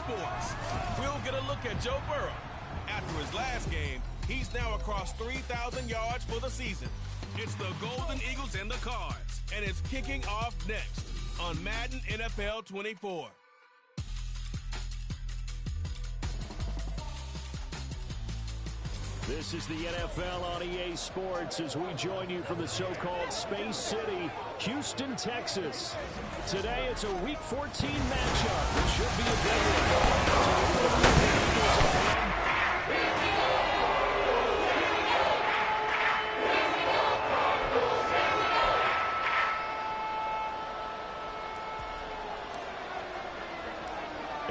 sports. We'll get a look at Joe Burrow. After his last game, he's now across 3,000 yards for the season. It's the Golden Eagles and the Cards, and it's kicking off next on Madden NFL 24. This is the NFL on EA Sports as we join you from the so-called Space City, Houston, Texas. Today it's a Week 14 matchup. It should be a good one.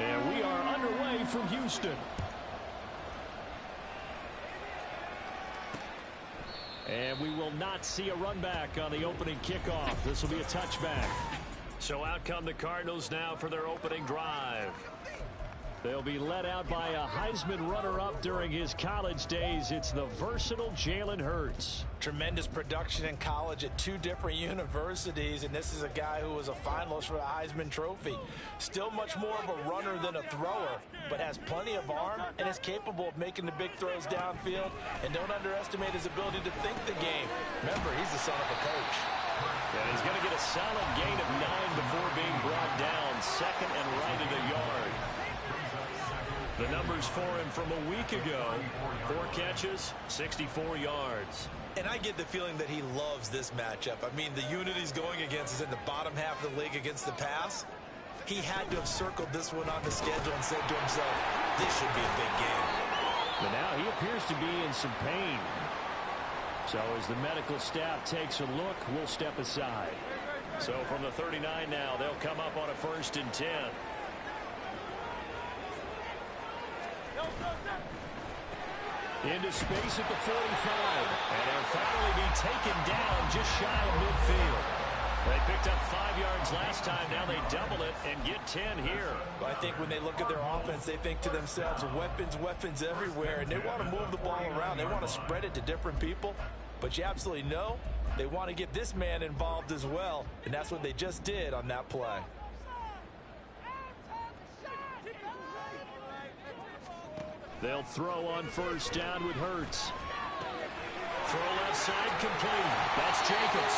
And we are underway from Houston. And we will not see a run back on the opening kickoff. This will be a touchback. So out come the Cardinals now for their opening drive. They'll be led out by a Heisman runner-up during his college days. It's the versatile Jalen Hurts. Tremendous production in college at two different universities, and this is a guy who was a finalist for the Heisman Trophy. Still much more of a runner than a thrower, but has plenty of arm and is capable of making the big throws downfield. And don't underestimate his ability to think the game. Remember, he's the son of a coach. And he's going to get a solid gain of 9 before being brought down. Second and right at a yard. The numbers for him from a week ago: 4 catches, 64 yards. And I get the feeling that he loves this matchup. I mean, the unit he's going against is in the bottom half of the league against the pass. He had to have circled this one on the schedule and said to himself, this should be a big game. But now he appears to be in some pain. So as the medical staff takes a look, we'll step aside. So from the 39 now, they'll come up on a 1st and 10. Into space at the 45. And they'll finally be taken down just shy of midfield. They picked up 5 yards last time. Now they double it and get 10 here. Well, I think when they look at their offense, they think to themselves, weapons, weapons everywhere. And they want to move the ball around. They want to spread it to different people. But you absolutely know they want to get this man involved as well. And that's what they just did on that play. They'll throw on 1st down with Hurts. Throw left side complete. That's Jacobs.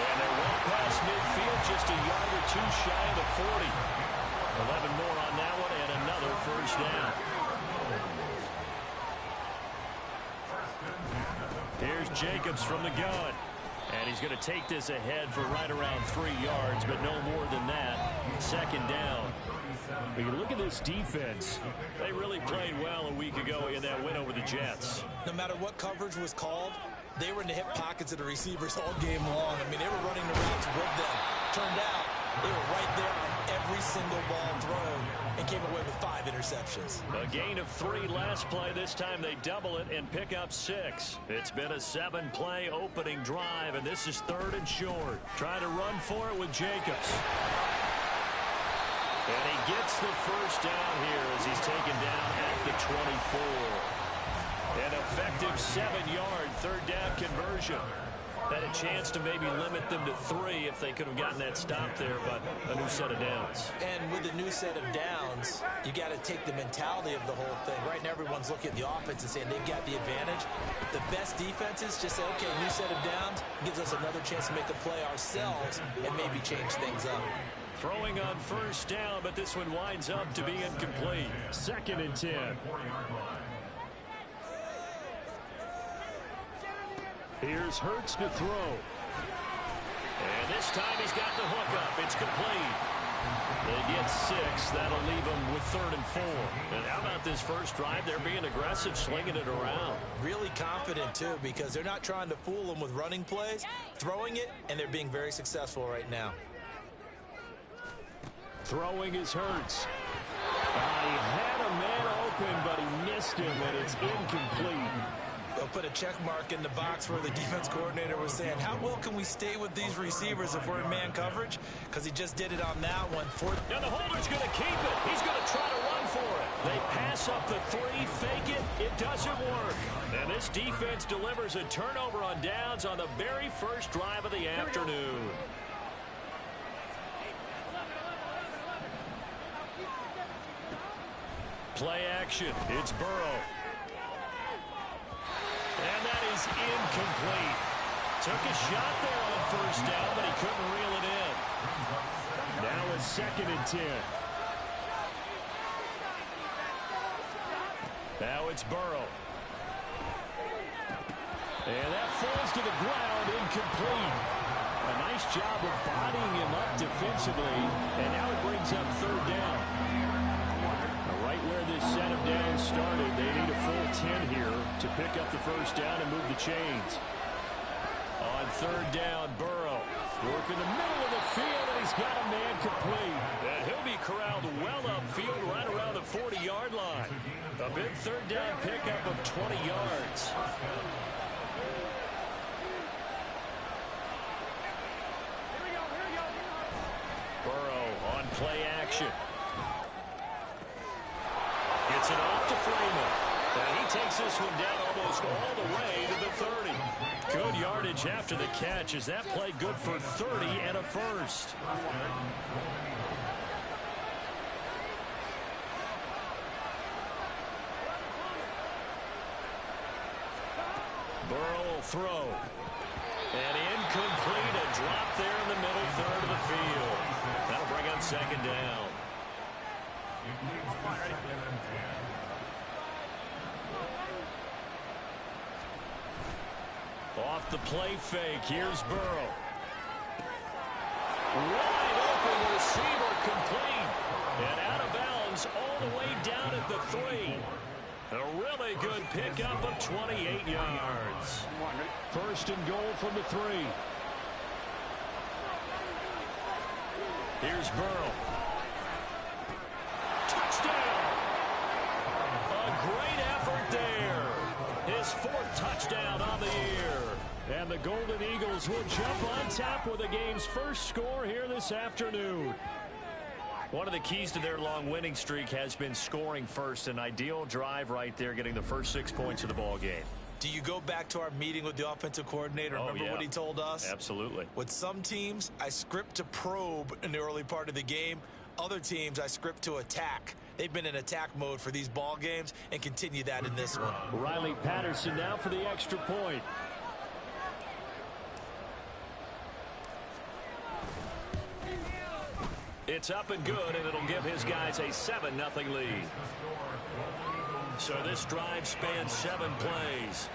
And they're well past midfield, just a yard or 2 shy of the 40. 11 more on that one and another 1st down. Here's Jacobs from the gun. And he's going to take this ahead for right around 3 yards, but no more than that. 2nd down. When you look at this defense, they really played well a week ago in that win over the Jets. No matter what coverage was called, they were in the hip pockets of the receivers all game long. I mean, they were running the routes with them. Turned out they were right there on every single ball thrown and came away with 5 interceptions. A gain of 3 last play. This time they double it and pick up 6. It's been a 7-play opening drive, and this is 3rd and short. Trying to run for it with Jacobs. And he gets the 1st down here as he's taken down at the 24. An effective 7-yard 3rd down conversion. Had a chance to maybe limit them to 3 if they could have gotten that stop there, but a new set of downs. And with the new set of downs, you got to take the mentality of the whole thing. Right now, everyone's looking at the offense and saying they've got the advantage. The best defenses just say, okay, new set of downs gives us another chance to make a play ourselves and maybe change things up. Throwing on 1st down, but this one winds up to be incomplete. 2nd and 10. Here's Hurts to throw. And this time he's got the hook up. It's complete. They get 6. That'll leave them with 3rd and 4. And how about this first drive? They're being aggressive, slinging it around. Really confident, too, because they're not trying to fool them with running plays, throwing it, and they're being very successful right now. Throwing is Hurts. He had a man open, but he missed him, and it's incomplete. They'll put a check mark in the box where the defense coordinator was saying, how well can we stay with these receivers if we're in man coverage? Because he just did it on that one. Now the holder's going to keep it. He's going to try to run for it. They pass up the 3, fake it. It doesn't work. And this defense delivers a turnover on downs on the very first drive of the afternoon. Play action. It's Burrow. And that is incomplete. Took a shot there on first down, but he couldn't reel it in. Now it's 2nd and 10. Now it's Burrow. And that falls to the ground, incomplete. A nice job of bodying him up defensively, and now it brings up 3rd down. Right where this set of downs started, they need a full 10 here to pick up the first down and move the chains. On 3rd down, Burrow working the middle of the field, and he's got a man complete. And he'll be corralled well upfield right around the 40-yard line. A big 3rd down pickup of 20 yards. Burrow on play action. Gets it off to Freeman. And he takes this one down almost all the way to the 30. Good yardage after the catch. Is that play good for 30 and a first? Burrow will throw. And incomplete. A drop there in the middle 3rd of the field. That'll bring on 2nd down. Off the play fake. Here's Burrow. Wide open receiver complete. And out of bounds all the way down at the 3. A really good pickup of 28 yards. 1st and goal from the 3. Here's Burrow. Touchdown! A great effort there. His 4th touchdown on the year. And the Golden Eagles will jump on top with the game's first score here this afternoon. One of the keys to their long winning streak has been scoring first. An ideal drive right there, getting the first 6 points of the ball game. Do you go back to our meeting with the offensive coordinator? Remember what he told us? Absolutely. With some teams, I script to probe in the early part of the game. Other teams, I script to attack. They've been in attack mode for these ball games and continue that in this one. Riley Patterson now for the extra point. It's up and good, and it'll give his guys a 7-0 lead. So this drive spans 7 plays.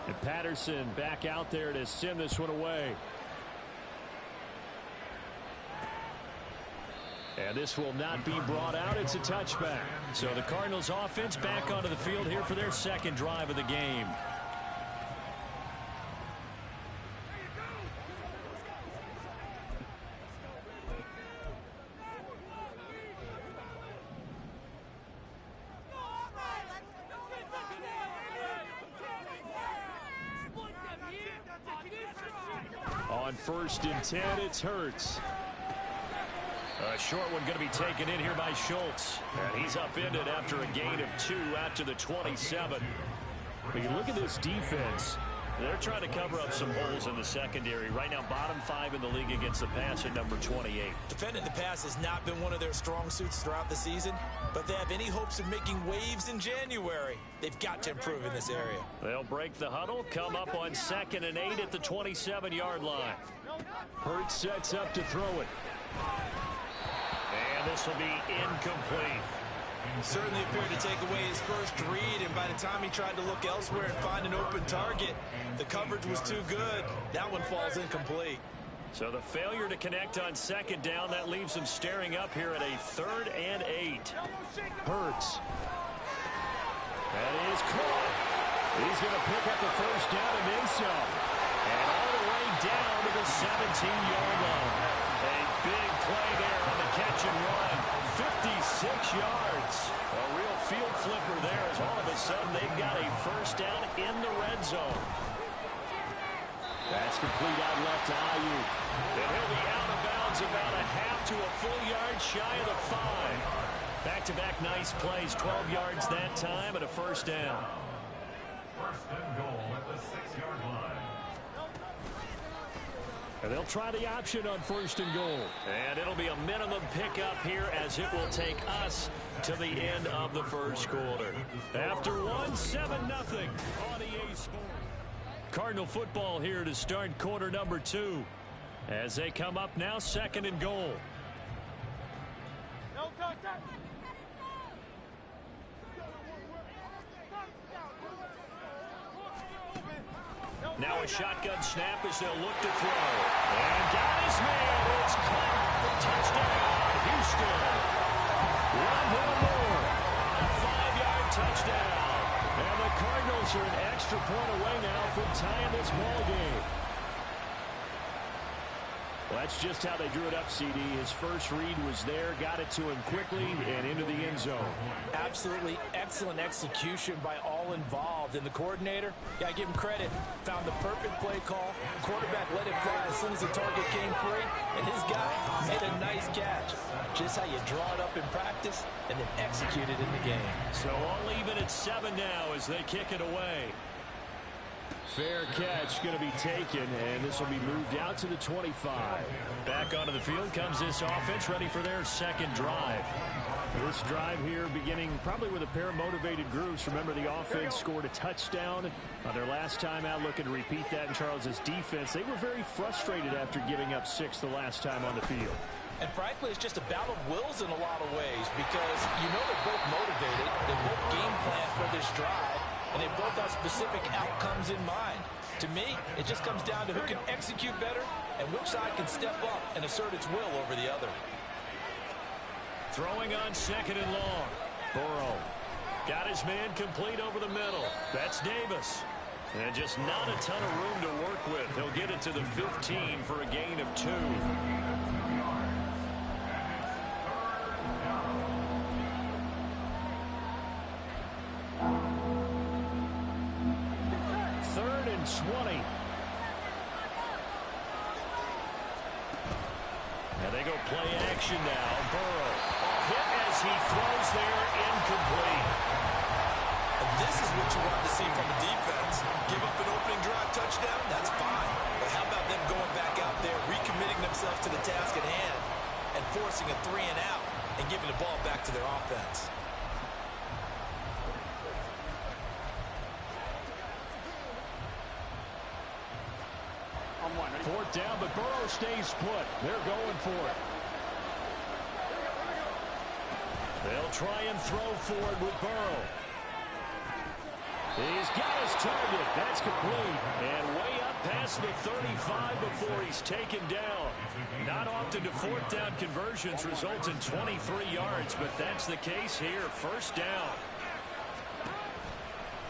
And Patterson back out there to send this one away. And this will not be brought out. It's a touchback. So the Cardinals offense back onto the field here for their 2nd drive of the game. On 1st and 10, it's Hurts. A short one going to be taken in here by Schultz. And he's upended after a gain of 2 out to the 27. When you look at this defense, they're trying to cover up some holes in the secondary. Right now, bottom 5 in the league against the pass at number 28. Defending the pass has not been one of their strong suits throughout the season, but they have any hopes of making waves in January. They've got to improve in this area. They'll break the huddle, come up on 2nd and 8 at the 27-yard line. Hurts sets up to throw it. And this will be incomplete. Certainly appeared to take away his first read, and by the time he tried to look elsewhere and find an open target, the coverage was too good. That one falls incomplete. So the failure to connect on 2nd down, that leaves him staring up here at a 3rd and 8. Hurts. That is caught. He's going to pick up the first down and then some. And all the way down to the 17-yard line. A big play there on the catch and run. 56 yards. A real field flipper there as all of a sudden they've got a first down in the red zone. That's complete out left to Ayuk. And he'll be out of bounds about a half to a full yard shy of the 5. Back-to-back nice plays, 12 yards that time and a first down. First and goal at the 6-yard line. And they'll try the option on first and goal. And it'll be a minimum pickup here as it will take us to the end of the first quarter. After 1, 7-0 on EA Sports. Cardinal football here to start quarter number 2. As they come up now, second and goal. Now a shotgun snap as they'll look to throw. And got his man. It's caught. Touchdown, Houston. One more. A 5-yard touchdown. And the Cardinals are an extra point away now from tying this ball game. Well, that's just how they drew it up, CD. His first read was there, got it to him quickly, and into the end zone. Absolutely excellent execution by all involved. And the coordinator, I give him credit, found the perfect play call. Quarterback let it fly as soon as the target came free, and his guy made a nice catch. Just how you draw it up in practice and then execute it in the game. So all even at 7 now as they kick it away. Fair catch going to be taken, and this will be moved out to the 25. Back onto the field comes this offense, ready for their second drive. This drive here beginning probably with a pair of motivated groups. Remember, the offense scored a touchdown on their last time out, looking to repeat that in Charles's defense. They were very frustrated after giving up 6 the last time on the field. And frankly, it's just a battle of wills in a lot of ways because you know they're both motivated. They both game plan for this drive. And they both have specific outcomes in mind. To me, it just comes down to who can execute better and which side can step up and assert its will over the other. Throwing on second and long. Burrow got his man complete over the middle. That's Davis. And just not a ton of room to work with. He'll get it to the 15 for a gain of 2. Third and 20. And they go play action now. Burrow. Hit as he throws there, incomplete. And this is what you want to see from the defense. Give up an opening drive touchdown, that's fine. But how about them going back out there, recommitting themselves to the task at hand, and forcing a 3 and out, and giving the ball back to their offense. Fourth down, but Burrow stays put. They're going for it. They'll try and throw forward with Burrow. He's got his target. That's complete. And way up past the 35 before he's taken down. Not often do fourth down conversions result in 23 yards, but that's the case here. First down.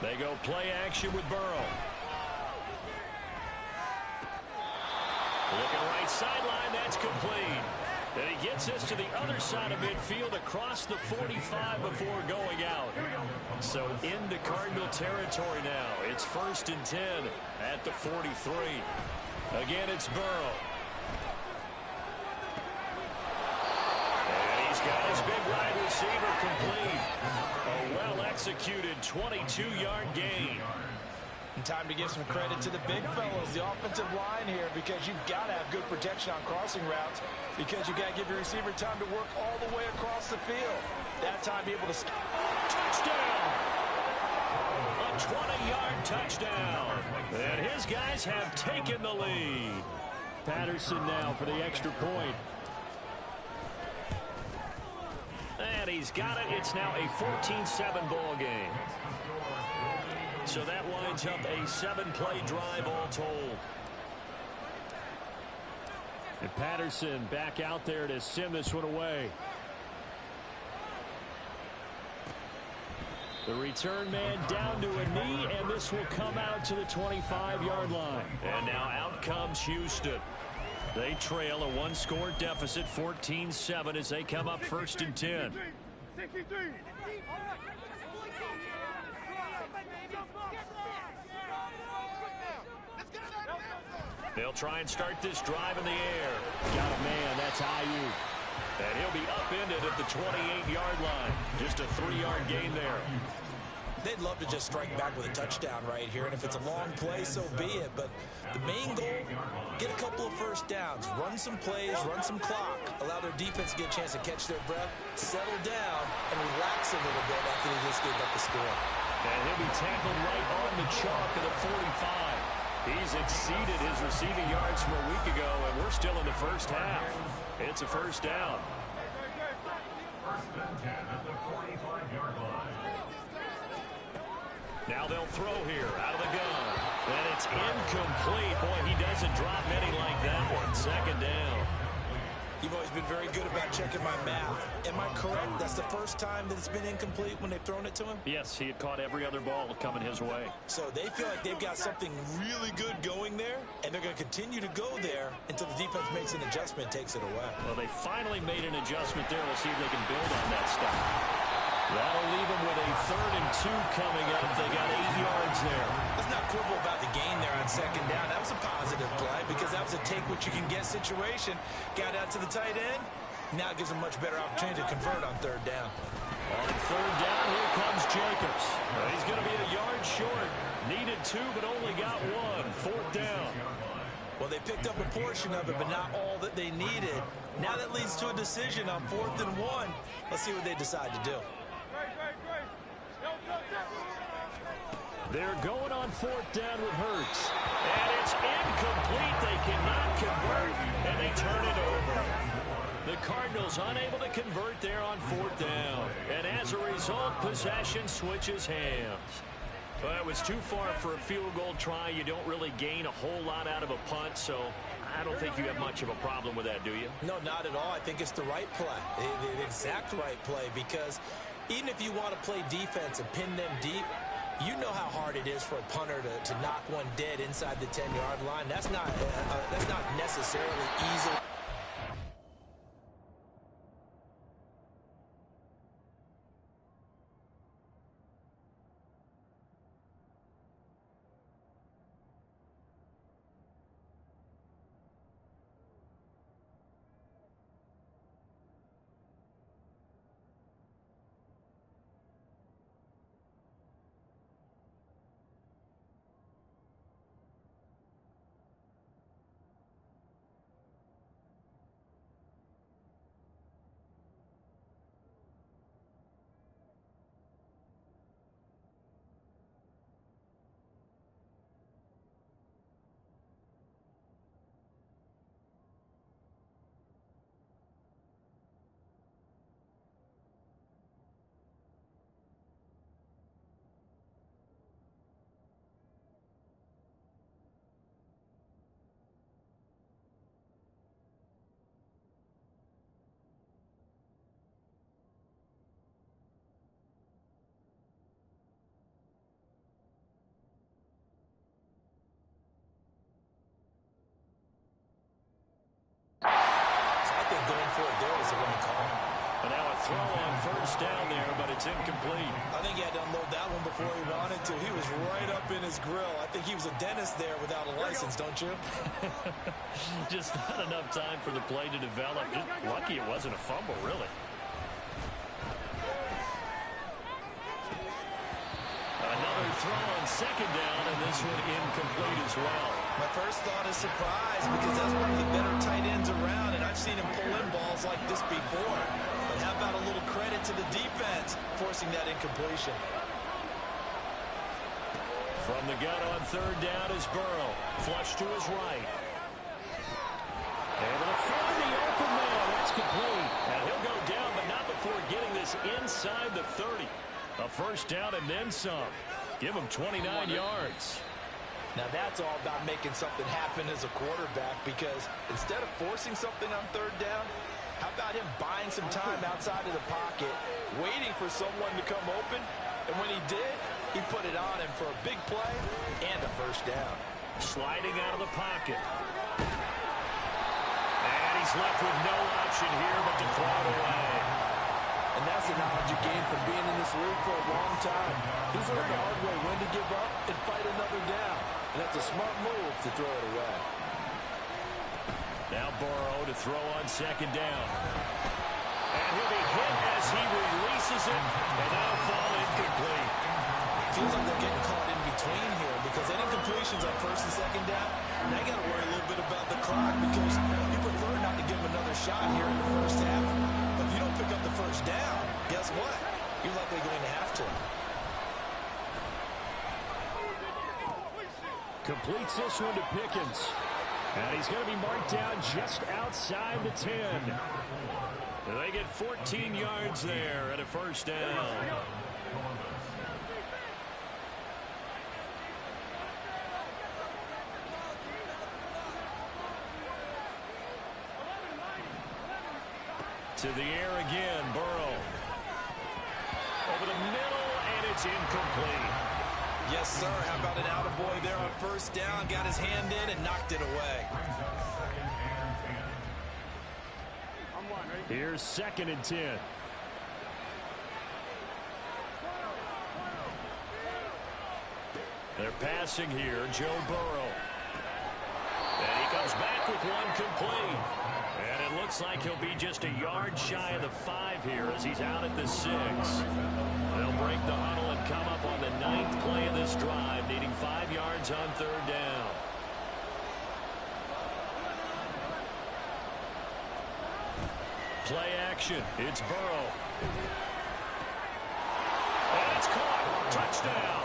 They go play action with Burrow. Looking right sideline, that's complete. And he gets this to the other side of midfield across the 45 before going out. So into Cardinal territory now. It's first and 10 at the 43. Again, it's Burrow. And he's got his big wide receiver complete. A well-executed 22-yard gain. And time to give some credit to the big fellows, the offensive line here, because you've got to have good protection on crossing routes because you've got to give your receiver time to work all the way across the field. That time be able to... Touchdown! A 20-yard touchdown. And his guys have taken the lead. Patterson now for the extra point. And he's got it. It's now a 14-7 ball game. So that winds up a 7-play drive all told. And Patterson back out there to send this one away. The return man down to a knee, and this will come out to the 25-yard line. And now out comes Houston. They trail a 1-score deficit, 14-7, as they come up first and 10. They'll try and start this drive in the air. Got a man, that's Ayuk. And he'll be upended at the 28-yard line. Just a 3-yard gain there. They'd love to just strike back with a touchdown right here, and if it's a long play, so be it. But the main goal, get a couple of first downs, run some plays, run some clock, allow their defense to get a chance to catch their breath, settle down, and relax a little bit after they just gave up the score. And he'll be tackled right on the chalk of the 45. He's exceeded his receiving yards from a week ago, and we're still in the first half. It's a first down. First and 10 at the 45-yard line. Now they'll throw here out of the gun. And it's incomplete. Boy, he doesn't drop many like that one. Second down. You've always been very good about checking my math. Am I correct? That's the first time that it's been incomplete when they've thrown it to him? Yes, he had caught every other ball coming his way. So they feel like they've got something really good going there, and they're going to continue to go there until the defense makes an adjustment, takes it away. Well, they finally made an adjustment there. We'll see if they can build on that stuff. That'll leave them with a 3rd and 2 coming up. They got 8 yards there. Let's not quibble about the gain there on second down. That was a positive play because that was a take-what-you-can-get situation. Got out to the tight end. Now it gives them a much better opportunity to convert on 3rd down. On 3rd down, here comes Jacobs. He's going to be a yard short. Needed 2, but only got 1. 4th down. Well, they picked up a portion of it, but not all that they needed. Now that leads to a decision on 4th and 1. Let's see what they decide to do. They're going on 4th down with Hurts. And it's incomplete. They cannot convert, and they turn it over. The Cardinals unable to convert there on 4th down. And as a result, possession switches hands. Well, it was too far for a field goal try. You don't really gain a whole lot out of a punt, so I don't think you have much of a problem with that, do you? No, not at all. I think it's the right play, the exact right play, because even if you want to play defense and pin them deep, you know how hard it is for a punter to knock one dead inside the 10-yard line. That's not necessarily easy. Throw on 1st down there, but it's incomplete. I think he had to unload that one before he wanted to. He was right up in his grill. I think he was a dentist there without a license, don't you? Just not enough time for the play to develop. Just lucky it wasn't a fumble, really. Another throw on 2nd down, and this one incomplete as well. My first thought is surprise, because that's one of the better tight ends around, and I've seen him pull in balls like this before. But how about a little credit to the defense forcing that incompletion? From the gun on 3rd down is Burrow. Flush to his right. Able to find the open man. That's complete. And he'll go down, but not before getting this inside the 30. A 1st down and then some. Give him 29 yards. Now that's all about making something happen as a quarterback, because instead of forcing something on 3rd down, how about him buying some time outside of the pocket, waiting for someone to come open, and when he did, he put it on him for a big play and a 1st down. Sliding out of the pocket. And he's left with no option here but to throw it away. And that's the knowledge you gain from being in this league for a long time. He's learned the hard way when to give up and fight another down. And that's a smart move to throw it away. Now Burrow to throw on 2nd down. And he'll be hit as he releases it, and that'll fall incomplete. feels like they're getting caught in between here because any completions on first and second down, now you got to worry a little bit about the clock because you prefer not to give them another shot here in the first half. But if you don't pick up the first down, guess what? You're likely going to have to. Completes this one to Pickens. And he's going to be marked down just outside the 10. They get 14 yards there and a first down. To the air again, Burrow. Over the middle, and it's incomplete. Yes, sir. How about an attaboy there on first down? Got his hand in and knocked it away. Here's 2nd and 10. They're passing here, Joe Burrow. And he comes back with one complete. And it looks like he'll be just a yard shy of the 5 here as he's out at the 6. They'll break the huddle and come up on the 9th play of this drive, needing 5 yards on 3rd down. Play action. It's Burrow. And it's caught. Touchdown.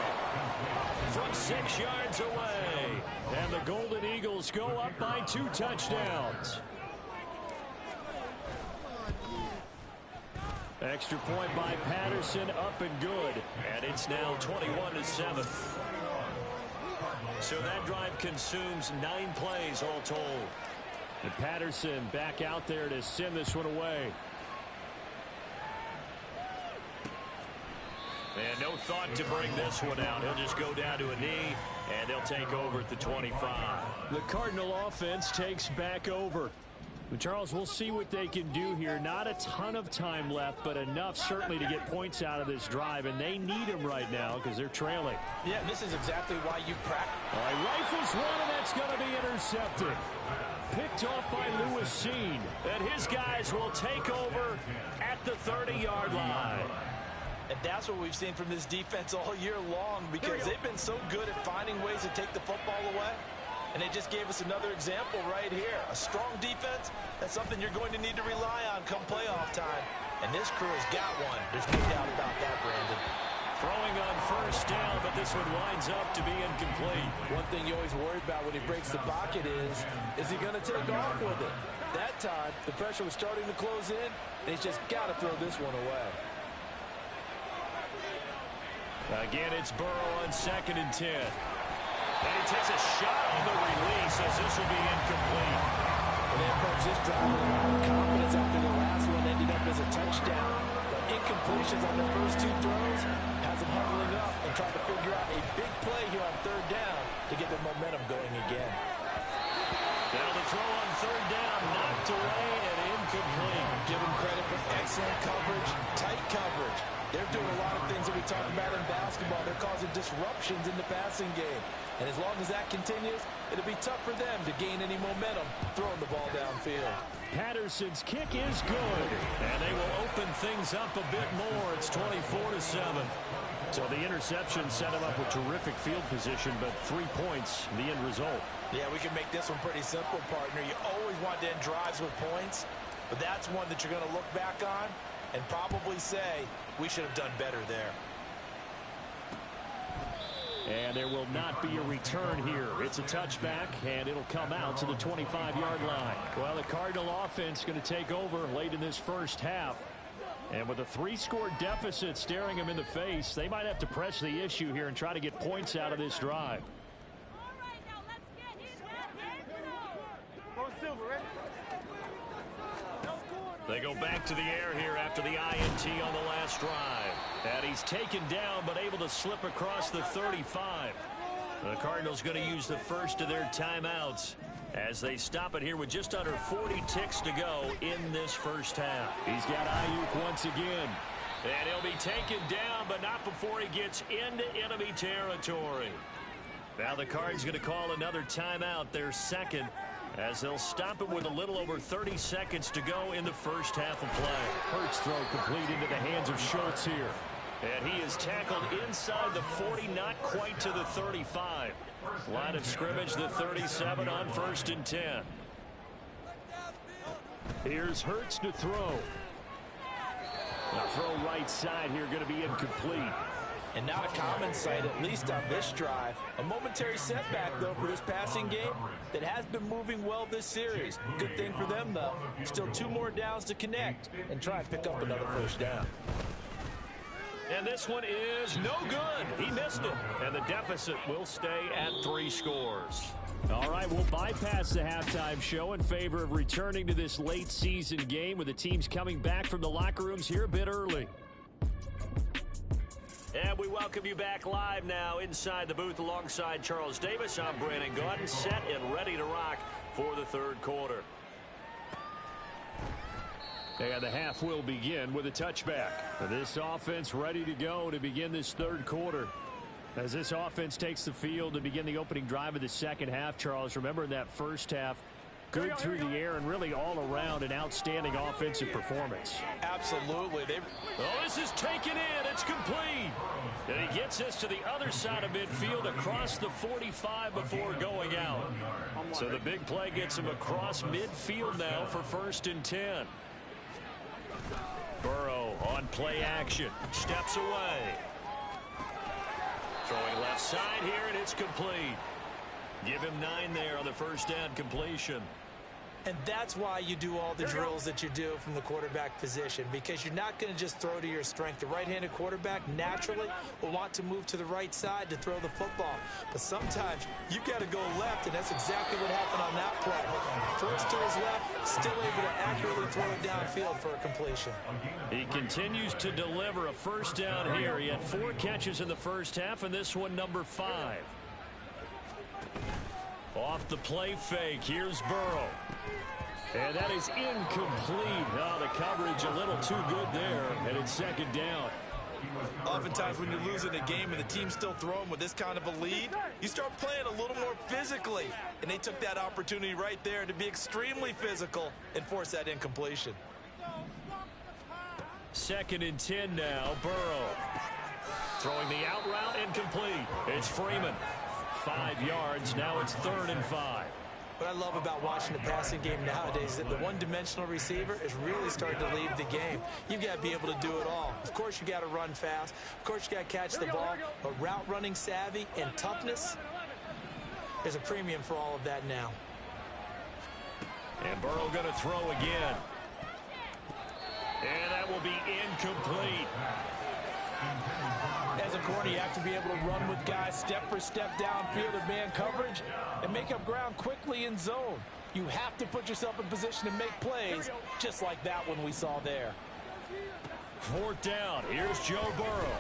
From 6 yards away. And the Golden Eagles go up by 2 touchdowns. Extra point by Patterson, up and good. And it's now 21-7. So that drive consumes 9 plays all told. And Patterson back out there to send this one away. And no thought to bring this one out. He'll just go down to a knee, and they'll take over at the 25. The Cardinal offense takes back over. Charles, we'll see what they can do here. Not a ton of time left, but enough certainly to get points out of this drive, and they need them right now because they're trailing. Yeah, this is exactly why you practice. All right, rifles one, and that's going to be intercepted. Picked off by Lewis Seen, and his guys will take over at the 30-yard line. And that's what we've seen from this defense all year long because they've been so good at finding ways to take the football away. And they just gave us another example right here. A strong defense, that's something you're going to need to rely on come playoff time. And this crew has got one. There's no doubt about that, Brandon. Throwing on first down, but this one winds up to be incomplete. One thing you always worry about when he breaks the pocket is he going to take off with it? That time, the pressure was starting to close in, and he's just got to throw this one away. Again, it's Burrow on 2nd and 10. And he takes a shot on the release as this will be incomplete. Well, they approach this drive with a lot of confidence after the last one ended up as a touchdown. But incompletions on their first 2 throws has them huddling up and trying to figure out a big play here on 3rd down to get their momentum going again. Now the throw on 3rd down, knocked away and incomplete. Give them credit for excellent coverage, tight coverage. They're doing a lot of things that we talk about in basketball. They're causing disruptions in the passing game. And as long as that continues, it'll be tough for them to gain any momentum throwing the ball downfield. Patterson's kick is good. And they will open things up a bit more. It's 24-7. So the interception set him up with terrific field position, but 3 points, the end result. Yeah, we can make this one pretty simple, partner. You always want to end drives with points, but that's one that you're going to look back on and probably say, we should have done better there. And there will not be a return here. It's a touchback, and it'll come out to the 25-yard line. Well, the Cardinal offense going to take over late in this first half. And with a 3-score deficit staring them in the face, they might have to press the issue here and try to get points out of this drive. They go back to the air here after the INT on the last drive. And he's taken down but able to slip across the 35. The Cardinals going to use the first of their timeouts as they stop it here with just under 40 ticks to go in this first half. He's got Ayuk once again. And he'll be taken down, but not before he gets into enemy territory. Now the Cards going to call another timeout, their second, as they'll stop it with a little over 30 seconds to go in the first half of play. Hurts throw complete into the hands of Schultz here. And he is tackled inside the 40, not quite to the 35. Line of scrimmage, the 37 on 1st and 10. Here's Hurts to throw. The throw right side here going to be incomplete. And not a common sight, at least on this drive. A momentary setback, though, for this passing game that has been moving well this series. Good thing for them, though. Still 2 more downs to connect and try and pick up another first down. And this one is no good. He missed it. And the deficit will stay at 3 scores. All right, we'll bypass the halftime show in favor of returning to this late season game with the teams coming back from the locker rooms here a bit early. And we welcome you back live now inside the booth alongside Charles Davis. I'm Brandon Gaudin, set and ready to rock for the 3rd quarter. And the half will begin with a touchback. This offense ready to go to begin this 3rd quarter. As this offense takes the field to begin the opening drive of the 2nd half, Charles, remember in that 1st half, good through the air and really all around an outstanding offensive performance. Absolutely. Oh, this is taken in. It's complete. And he gets this to the other side of midfield across the 45 before going out. So the big play gets him across midfield now for 1st and 10. Burrow on play action. Steps away. Throwing left side here, and it's complete. Give him 9 there on the 1st down completion. And that's why you do all the drills that you do from the quarterback position, because you're not going to just throw to your strength. The right-handed quarterback naturally will want to move to the right side to throw the football. But sometimes you've got to go left, and that's exactly what happened on that play. First to his left, still able to accurately throw it downfield for a completion. He continues to deliver a 1st down here. He had 4 catches in the 1st half, and this one number 5. Off the play fake, here's Burrow. And that is incomplete. Oh, the coverage a little too good there, and it's 2nd down. Oftentimes when you're losing a game and the team's still throwing with this kind of a lead, you start playing a little more physically. And they took that opportunity right there to be extremely physical and force that incompletion. 2nd and 10 now, Burrow. Throwing the out route incomplete. It's Freeman. 5 yards. Now it's 3rd and 5. What I love about watching the passing game nowadays is that the one-dimensional receiver is really starting to leave the game. You've got to be able to do it all. Of course, you got to run fast. Of course, you got to catch the ball. But route running savvy and toughness, there's a premium for all of that now. And Burrow going to throw again. And that will be incomplete. As a corner, you have to be able to run with guys step for step downfield in man coverage and make up ground quickly in zone. You have to put yourself in position to make plays, just like that one we saw there. 4th down. Here's Joe Burrow.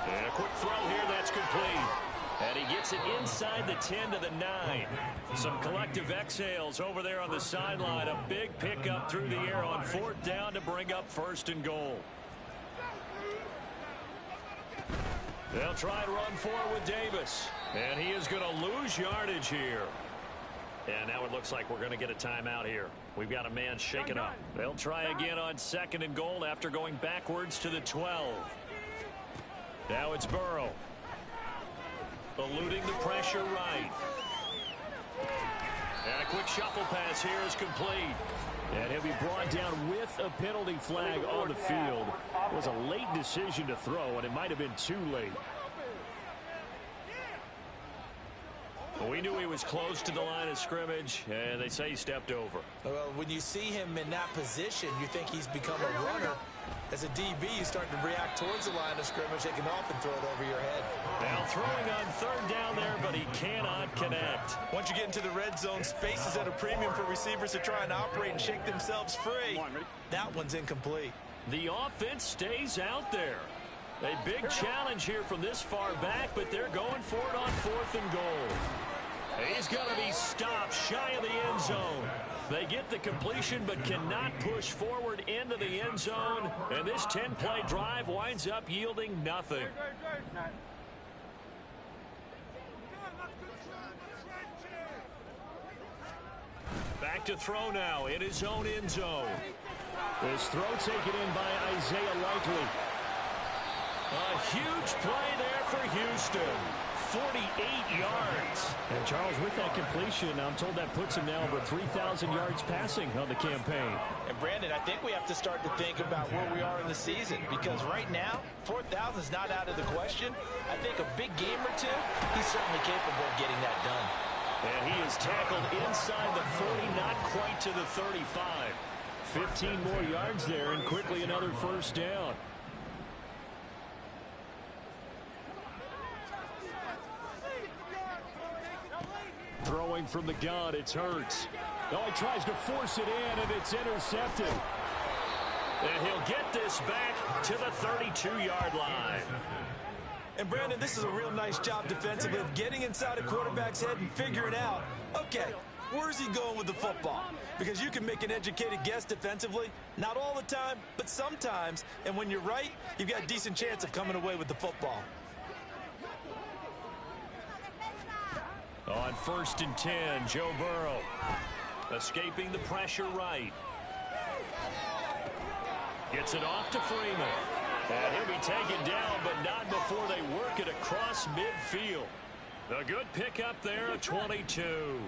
And a quick throw here. That's complete. And he gets it inside the 10 to the 9. Some collective exhales over there on the sideline. A big pickup through the air on 4th down to bring up 1st and goal. They'll try and run forward with Davis. And he is going to lose yardage here. And now it looks like we're going to get a timeout here. We've got a man shaken up. They'll try again on 2nd and goal after going backwards to the 12. Now it's Burrow. Eluding the pressure right. And a quick shuffle pass here is complete. And he'll be brought down with a penalty flag on the field. It was a late decision to throw, and it might have been too late. We knew he was close to the line of scrimmage, and they say he stepped over. Well, when you see him in that position, you think he's become a runner. As a DB, you start to react towards the line of scrimmage. They can often throw it over your head. Now throwing on 3rd down there, but he cannot connect. Once you get into the red zone, space is at a premium for receivers to try and operate and shake themselves free. That one's incomplete. The offense stays out there. A big challenge here from this far back, but they're going for it on 4th and goal. He's going to be stopped shy of the end zone. They get the completion but cannot push forward into the end zone. And this 10-play drive winds up yielding nothing. Back to throw now in his own end zone. This throw taken in by Isaiah Likely. A huge play there for Houston. 48 yards. And Charles, with that completion, I'm told that puts him now over 3,000 yards passing on the campaign. And Brandon, I think we have to start to think about where we are in the season, because right now 4,000 is not out of the question. I think a big game or two, he's certainly capable of getting that done. And he is tackled inside the 40, not quite to the 35. 15 more yards there, and quickly another first down. Throwing from the gun, it's Hurts. Oh, he tries to force it in, and it's intercepted. And he'll get this back to the 32-yard line. And Brandon, this is a real nice job defensively of getting inside a quarterback's head and figuring out, okay, where's he going with the football? Because you can make an educated guess defensively, not all the time, but sometimes. And when you're right, you've got a decent chance of coming away with the football. On 1st and 10, Joe Burrow escaping the pressure right. Gets it off to Freeman. And he'll be taken down, but not before they work it across midfield. A good pickup there at 22.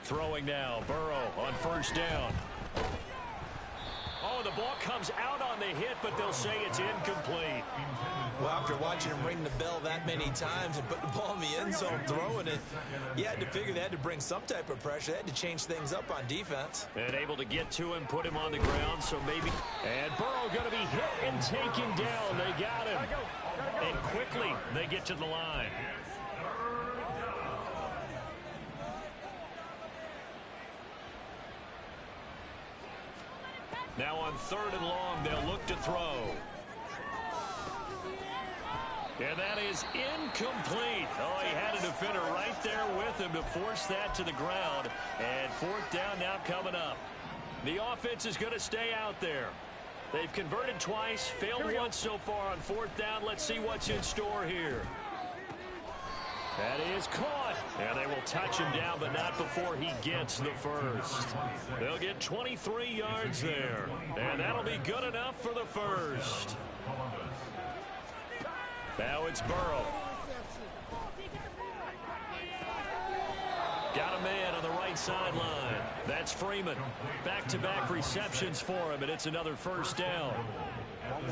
Throwing now, Burrow on 1st down. Oh, the ball comes out on the hit, but they'll say it's incomplete. Well, after watching him ring the bell that many times and put the ball in the end zone throwing it, you had to figure they had to bring some type of pressure. They had to change things up on defense. And able to get to him, put him on the ground, so maybe. And Burrow going to be hit and taken down. They got him. And quickly, they get to the line. Now on 3rd and long, they'll look to throw. And that is incomplete. Oh, he had a defender right there with him to force that to the ground. And 4th down now coming up. The offense is going to stay out there. They've converted twice, failed once so far on 4th down. Let's see what's in store here. That is caught. And they will touch him down, but not before he gets the first. They'll get 23 yards there. And that'll be good enough for the first. Now it's Burrow. Got a man on the right sideline. That's Freeman. Back-to-back receptions for him, and it's another first down.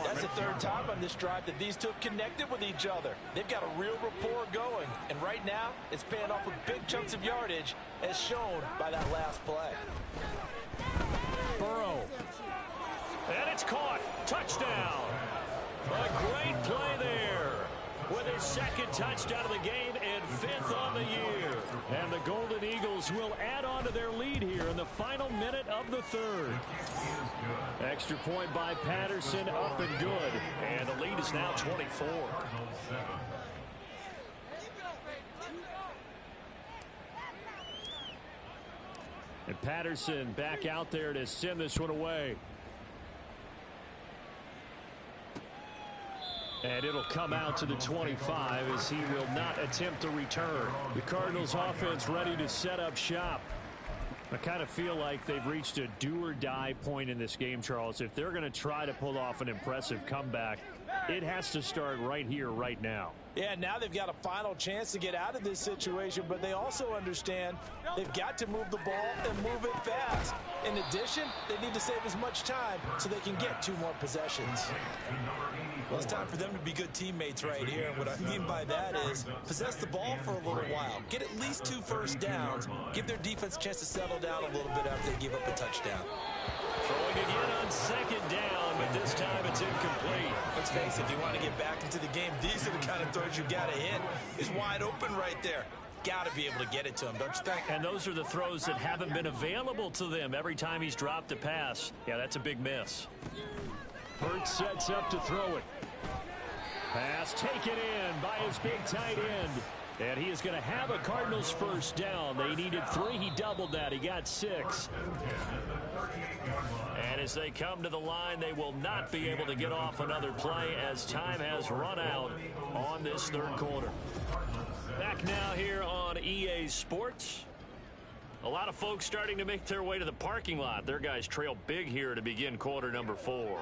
That's the 3rd time on this drive that these two have connected with each other. They've got a real rapport going, and right now it's paying off with big chunks of yardage, as shown by that last play. Burrow. And it's caught. Touchdown. A great play there. With his 2nd touchdown of the game and 5th on the year. And the Golden Eagles will add on to their lead here in the final minute of the 3rd. Extra point by Patterson, up and good. And the lead is now 24. And Patterson back out there to send this one away. And it'll come out to the 25 as he will not attempt to return. The Cardinals offense ready to set up shop. I kind of feel like they've reached a do-or-die point in this game, Charles. If they're going to try to pull off an impressive comeback, it has to start right here, right now. Yeah, now they've got a final chance to get out of this situation, but they also understand they've got to move the ball and move it fast. In addition, they need to save as much time so they can get 2 more possessions. Well, it's time for them to be good teammates right here. And what I mean by that is possess the ball for a little while. Get at least 2 first downs. Give their defense a chance to settle down a little bit after they give up a touchdown. Throwing again on 2nd down, but this time it's incomplete. Let's face it, if you want to get back into the game, these are the kind of throws you got to hit. He's wide open right there. Got to be able to get it to him, don't you think? And those are the throws that haven't been available to them every time he's dropped a pass. Yeah, that's a big miss. Hurts sets up to throw it. Pass taken in by his big tight end. And he is going to have a Cardinals first down. They needed 3. He doubled that. He got 6. And as they come to the line, they will not be able to get off another play as time has run out on this 3rd quarter. Back now here on EA Sports. A lot of folks starting to make their way to the parking lot. Their guys trail big here to begin quarter number 4.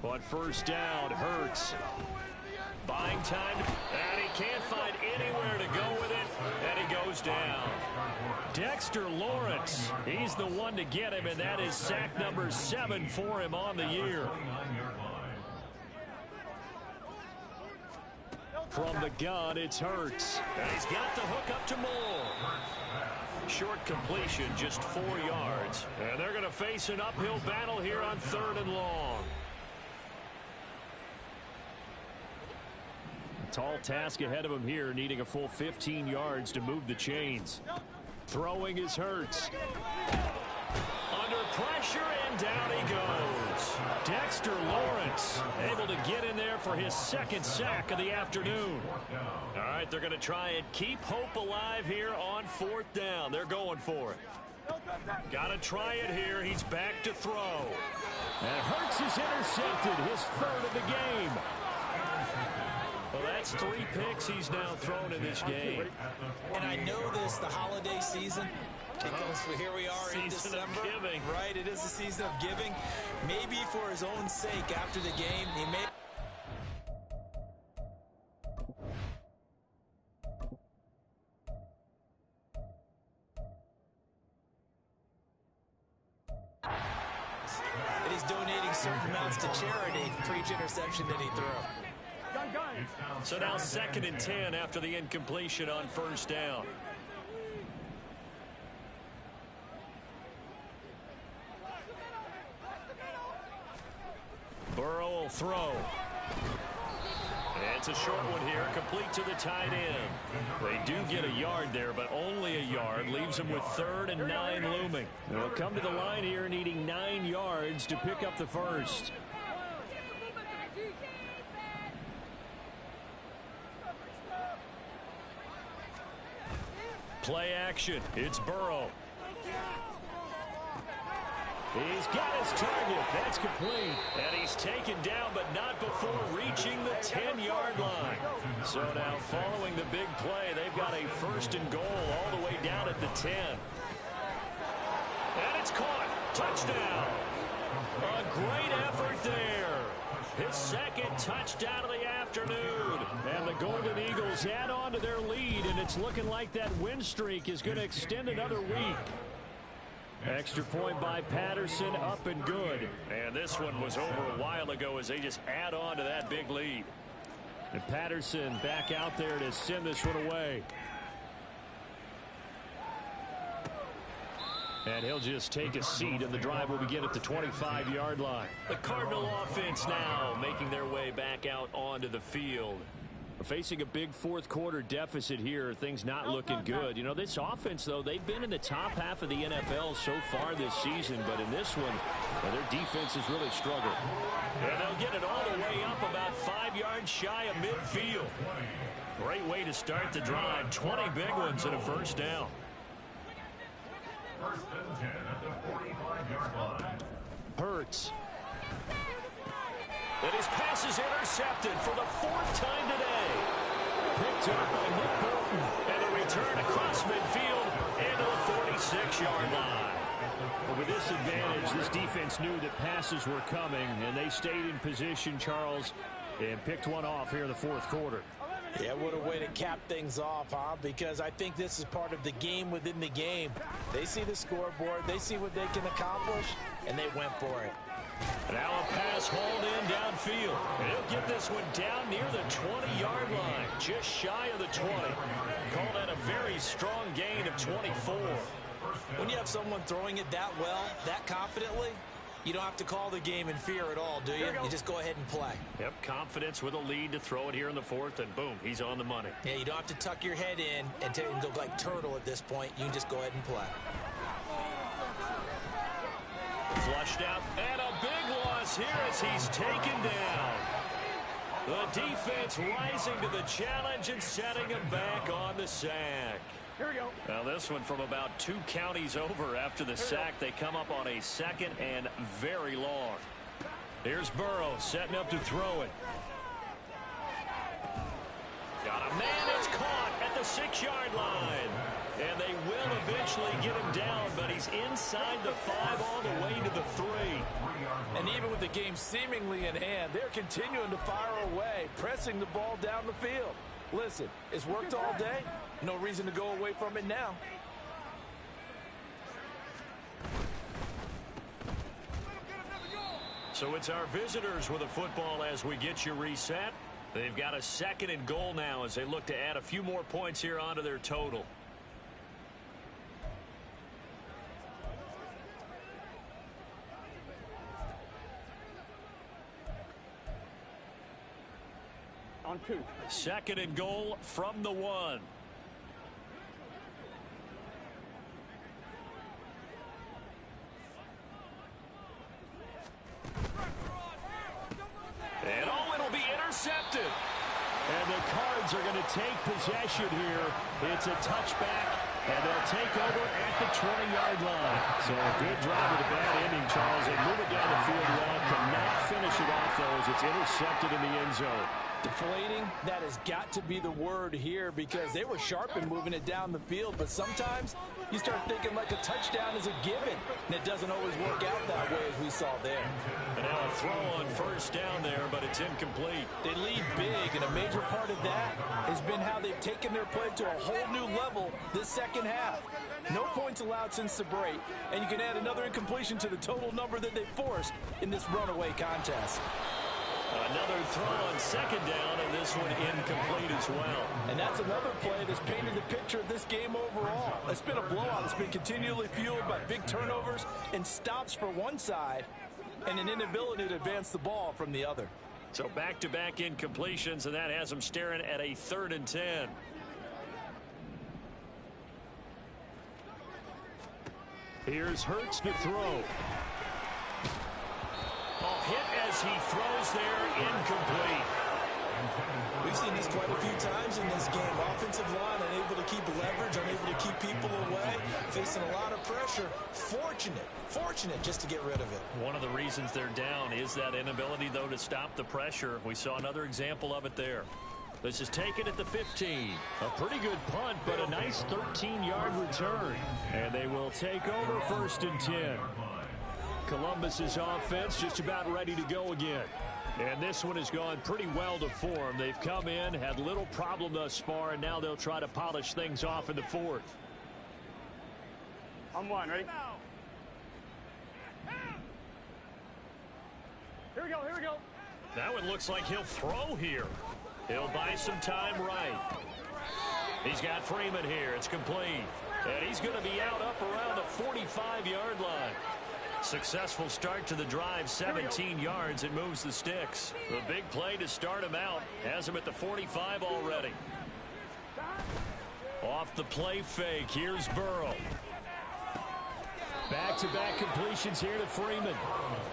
On first down, Hurts. Buying time, and he can't find anywhere to go with it, and he goes down. Dexter Lawrence, he's the one to get him, and that is sack number 7 for him on the year. From the gun, it's Hurts. And he's got the hook up to Moore. Short completion, just 4 yards. And they're going to face an uphill battle here on 3rd and long. Tall task ahead of him here, needing a full 15 yards to move the chains. Throwing is Hurts. Under pressure, and down he goes. Dexter Lawrence able to get in there for his 2nd sack of the afternoon. All right, they're going to try and keep hope alive here on 4th down. They're going for it. Got to try it here. He's back to throw. And Hurts is intercepted, his 3rd of the game. Well, that's 3 picks he's now thrown in this game. And I know this, the holiday season, because here we are in December. Giving. Right, it is the season of giving. Maybe for his own sake after the game, he may... And he's donating certain amounts to charity for each interception that he threw. So now 2nd and 10 after the incompletion on first down. Burrow will throw. It's a short one here, complete to the tight end. They do get a yard there, but only a yard. Leaves them with 3rd and 9 looming. They'll come to the line here needing 9 yards to pick up the first. Play action. It's Burrow. He's got his target. That's complete. And he's taken down, but not before reaching the 10-yard line. So now following the big play, they've got a 1st and goal all the way down at the 10. And it's caught. Touchdown. A great effort there. His 2nd touchdown of the afternoon. And the Golden Eagles add on to their lead, and it's looking like that win streak is going to extend another week. Extra point by Patterson, up and good. And this one was over a while ago as they just add on to that big lead. And Patterson back out there to send this one away. And he'll just take a seat, and the drive will begin at the 25-yard line. The Cardinal offense now making their way back out onto the field. Facing a big 4th quarter deficit here, things not looking good. You know, this offense, though, they've been in the top half of the NFL so far this season, but in this one, well, their defense has really struggled. And they'll get it all the way up about 5 yards shy of midfield. Great way to start the drive. 20 big ones and a 1st down. 1st and 10 at the 45-yard line. Hurts. And his pass is intercepted for the 4th time today. Picked up by Nick Bolton. And a return across midfield into the 46-yard line. Well, with this advantage, this defense knew that passes were coming, and they stayed in position, Charles, and picked one off here in the 4th quarter. Yeah, what a way to cap things off, huh? Because I think this is part of the game within the game. They see the scoreboard, they see what they can accomplish, and they went for it. Now a pass hauled in downfield. And he'll get this one down near the 20-yard line, just shy of the 20. Call that a very strong gain of 24. When you have someone throwing it that well, that confidently, you don't have to call the game in fear at all, do you? You just go ahead and play. Yep, confidence with a lead to throw it here in the 4th, and boom, he's on the money. Yeah, you don't have to tuck your head in and go like turtle at this point. You can just go ahead and play. Flushed out, and a big loss here as he's taken down. The defense rising to the challenge and setting him back on the sack. Here we go. Now this one from about 2 counties over after the sack. They come up on a 2nd and very long. Here's Burrow setting up to throw it. Got a man, it's caught at the 6-yard line. And they will eventually get him down, but he's inside the 5 all the way to the 3. And even with the game seemingly in hand, they're continuing to fire away, pressing the ball down the field. Listen, it's worked all day. No reason to go away from it now. So it's our visitors with a football as we get you reset. They've got a 2nd and goal now as they look to add a few more points here onto their total. On 2. 2nd and goal from the 1. And it'll be intercepted. And the Cards are going to take possession here. It's a touchback, and they'll take over at the 20-yard line. So a good drive with a bad ending, Charles. They move it down the field well. Cannot finish it off, though, as it's intercepted in the end zone. Deflating, that has got to be the word here because they were sharp in moving it down the field, but sometimes you start thinking like a touchdown is a given, and it doesn't always work out that way as we saw there. And now a throw on 1st down there, but it's incomplete. They lead big, and a major part of that has been how they've taken their play to a whole new level this 2nd half. No points allowed since the break, and you can add another incompletion to the total number that they forced in this runaway contest. Another throw on 2nd down, and this one incomplete as well. And that's another play that's painted the picture of this game overall. It's been a blowout. It's been continually fueled by big turnovers and stops for one side and an inability to advance the ball from the other. So back-to-back incompletions, and that has them staring at a 3rd and 10. Here's Hurts to throw. Hit as he throws there, incomplete. We've seen this quite a few times in this game. Offensive line unable to keep leverage, unable to keep people away, facing a lot of pressure. Fortunate just to get rid of it. One of the reasons they're down is that inability, though, to stop the pressure. We saw another example of it there. This is taken at the 15. A pretty good punt, but a nice 13-yard return. And they will take over 1st and 10. Columbus's offense just about ready to go again. And this one has gone pretty well to form. They've come in, had little problem thus far, and now they'll try to polish things off in the 4th. On 1, ready? Here we go. That one looks like he'll throw here. He'll buy some time right. He's got Freeman here. It's complete. And he's going to be out up around the 45-yard line. Successful start to the drive, 17 yards, and moves the sticks. The big play to start him out has him at the 45 already. Off the play fake, here's Burrow. Back-to-back completions here to Freeman.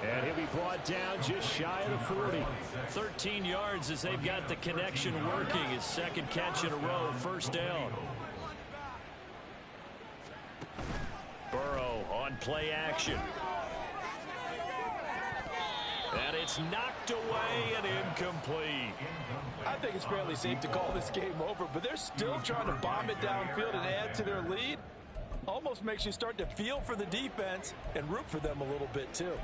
And he'll be brought down just shy of the 40. 13 yards as they've got the connection working. His 2nd catch in a row, 1st down. Burrow on play action. And it's knocked away and incomplete. I think it's fairly safe to call this game over, but they're still trying to bomb it downfield and add to their lead. Almost makes you start to feel for the defense and root for them a little bit too.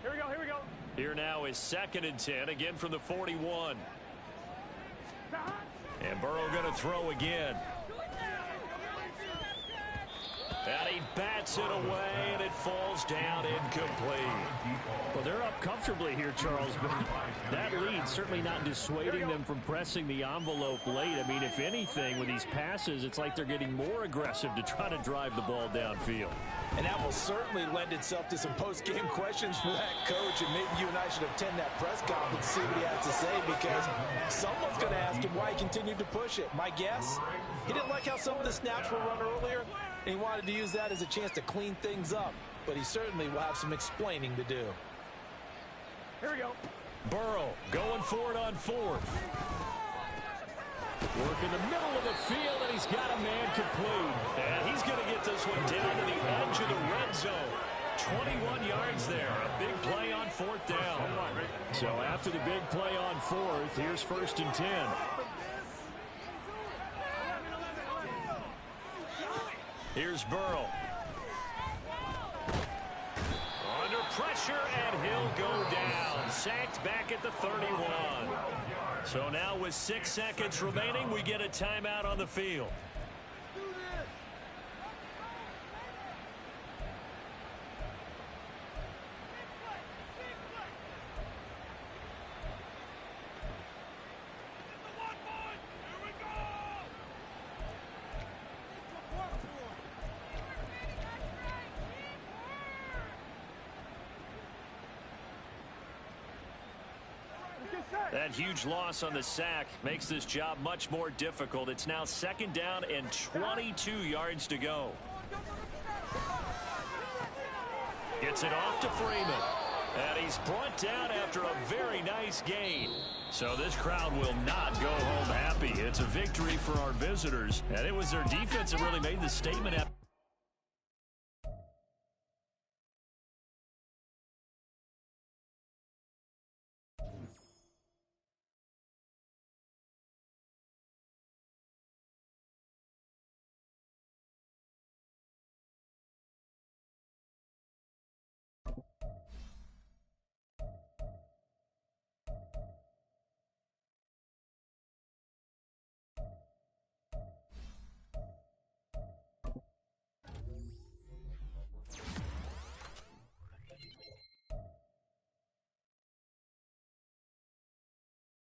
Here we go. Here now is 2nd and 10, again from the 41. And Burrow going to throw again. And he bats it away, and it falls down incomplete. Well, they're up comfortably here, Charles, but that lead certainly not dissuading them from pressing the envelope late. I mean, if anything, with these passes, it's like they're getting more aggressive to try to drive the ball downfield. And that will certainly lend itself to some post-game questions for that coach, and maybe you and I should attend that press conference to see what he has to say, because someone's going to ask him why he continued to push it. My guess, he didn't like how some of the snaps were run earlier, and he wanted to use that as a chance to clean things up. But he certainly will have some explaining to do. Here we go. Burrow going for it on 4th. Work in the middle of the field, and he's got a man complete. And he's going to get this one down to the edge of the red zone. 21 yards there. A big play on 4th down. So after the big play on 4th, here's 1st and 10. Here's Burrow. Under pressure, and he'll go down. Sacked back at the 31. So now with 6 seconds remaining, we get a timeout on the field. That huge loss on the sack makes this job much more difficult. It's now 2nd down and 22 yards to go. Gets it off to Freeman. And he's brought down after a very nice gain. So this crowd will not go home happy. It's a victory for our visitors. And it was their defense that really made the statement.